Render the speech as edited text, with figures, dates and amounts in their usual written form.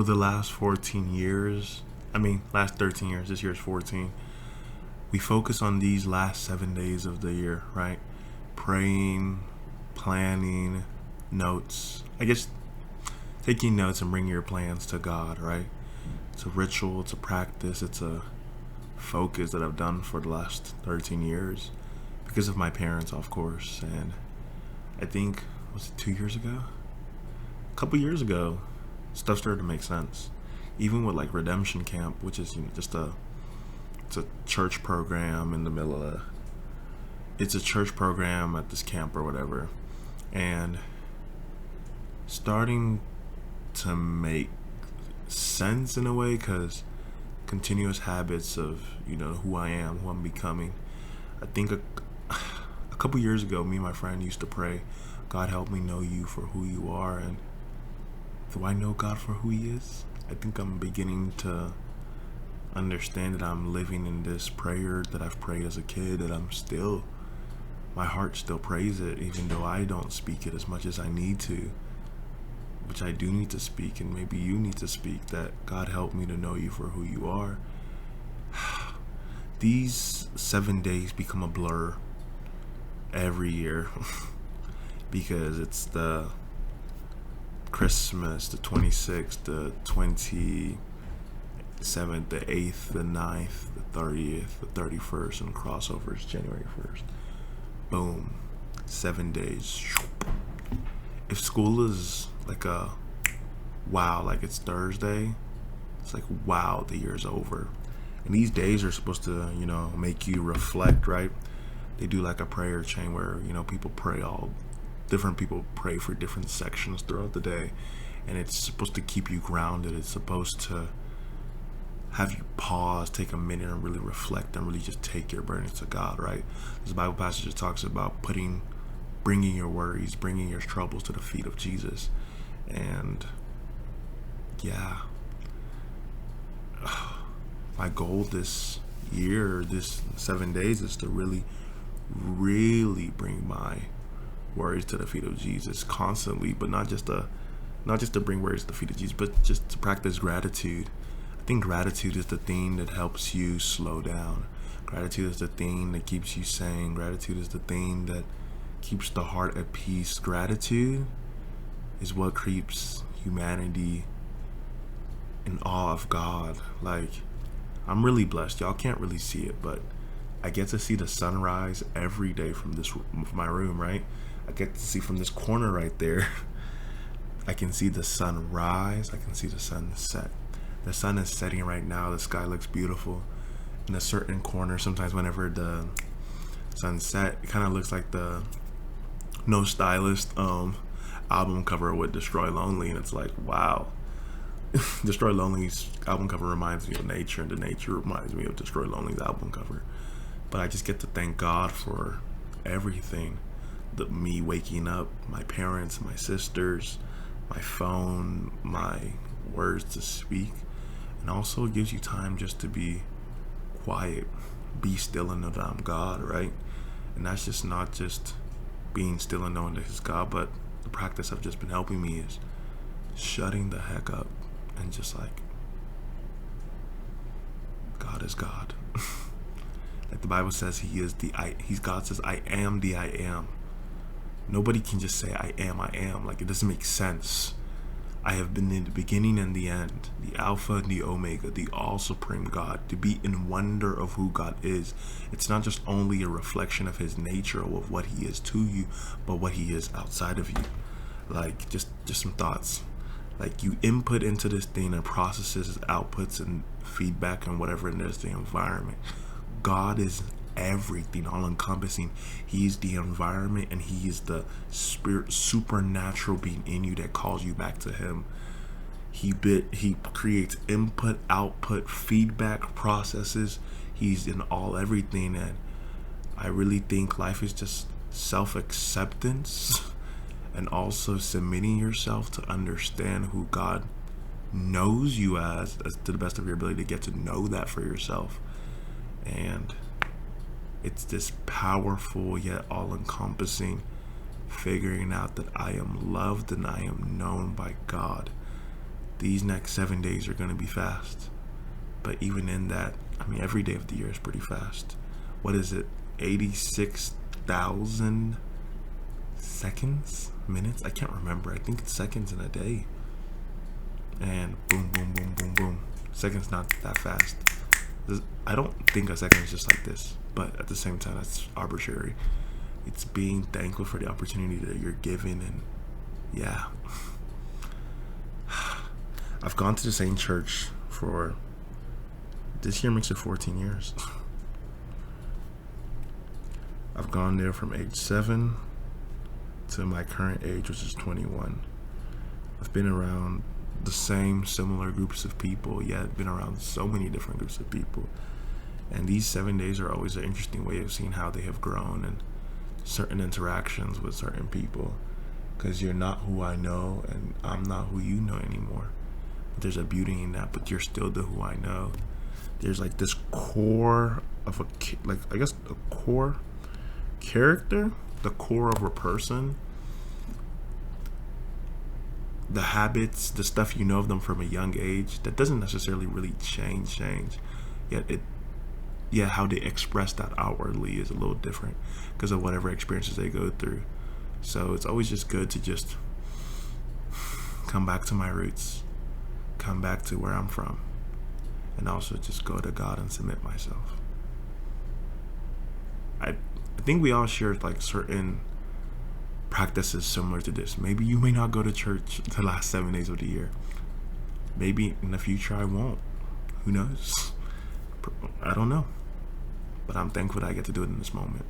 for the last 14 years, last 13 years, this year's 14, we focus on these last 7 days of the year, right? Praying, planning, notes. I guess taking notes and bringing your plans to God, right? It's a ritual, it's a practice, it's a focus that I've done for the last 13 years because of my parents, of course. And I think, was it 2 years ago? A couple years ago, stuff started to make sense. Even with like Redemption Camp, which is it's a church program in the middle of it's a church program at this camp or whatever, and starting to make sense in a way, because continuous habits of who I am, who I'm becoming. I think a couple years ago, me and my friend used to pray, God, help me know you for who you are. And do I know God for who he is? I think I'm beginning to understand that I'm living in this prayer that I've prayed as a kid, that my heart still prays it, even though I don't speak it as much as I need to, which I do need to speak, and maybe you need to speak, that God help me to know you for who you are. These 7 days become a blur every year because it's the Christmas, the 26th, the 27th, the 8th, the 9th, the 30th, the 31st, and crossover is January 1st. Boom. 7 days. If school is like like it's Thursday, it's like, wow, the year's over. And these days are supposed to, make you reflect, right? They do like a prayer chain where, different people pray for different sections throughout the day. And it's supposed to keep you grounded. It's supposed to have you pause, take a minute and really reflect and really just take your burdens to God, right? This Bible passage that talks about bringing your worries, bringing your troubles to the feet of Jesus. And yeah, my goal this year, this 7 days, is to really, really bring my worries to the feet of Jesus constantly, but not just to bring worries to the feet of Jesus, but just to practice gratitude. I think gratitude is the thing that helps you slow down. Gratitude is the thing that keeps you sane. Gratitude is the thing that keeps the heart at peace. Gratitude is what keeps humanity in awe of God. Like, I'm really blessed. Y'all can't really see it, but I get to see the sunrise every day from my room, right? I get to see from this corner right there. I can see the sun rise. I can see the sun set. The sun is setting right now. The sky looks beautiful. In a certain corner, sometimes whenever the sun set, it kind of looks like the No Stylist album cover with Destroy Lonely, and it's like, wow. Destroy Lonely's album cover reminds me of nature, and the nature reminds me of Destroy Lonely's album cover. But I just get to thank God for everything. Me waking up, my parents, my sisters, my phone, my words to speak. And also it gives you time just to be quiet, be still and know that I'm God, right? And that's just not just being still and knowing that He's God, but the practice I've just been helping me is shutting the heck up and just like, God is God. Like the Bible says, God says, I am the I am. Nobody can just say I am. Like, it doesn't make sense. I have been in the beginning and the end, the Alpha and the Omega, the all supreme God. To be in wonder of who God is. It's not just only a reflection of His nature or of what He is to you, but what He is outside of you. Like, just some thoughts. Like, you input into this thing and processes outputs and feedback and whatever, and there's the environment. God is everything, all encompassing. He's the environment, and He is the spirit, supernatural being in you that calls you back to Him. He creates input, output, feedback processes. He's in everything. And I really think life is just self-acceptance and also submitting yourself to understand who God knows you as to the best of your ability, to get to know that for yourself. And it's this powerful yet all-encompassing figuring out that I am loved and I am known by God. these next 7 days are going to be fast. But even in that, I mean, every day of the year is pretty fast. What is it? 86,000 seconds? Minutes? I can't remember. I think it's seconds in a day. And boom, boom, boom, boom, boom. Seconds not that fast. I don't think a second is just like this. But at the same time, that's arbitrary. It's being thankful for the opportunity that you're given. And yeah. I've gone to the same church for, this year makes it 14 years. I've gone there from age 7 to my current age, which is 21. I've been around the same similar groups of people. Yeah, I've been around so many different groups of people. And these 7 days are always an interesting way of seeing how they have grown and certain interactions with certain people. Because you're not who I know and I'm not who you know anymore. But there's a beauty in that, but you're still the who I know. There's like this core of a core character, the core of a person, the habits, the stuff you know of them from a young age that doesn't necessarily really change. Yet how they express that outwardly is a little different because of whatever experiences they go through. So it's always just good to just come back to my roots, come back to where I'm from, and also just go to God and submit myself. I think we all share like certain practices similar to this. Maybe you may not go to church the last 7 days of the year. Maybe in the future I won't. Who knows? I don't know. But I'm thankful that I get to do it in this moment.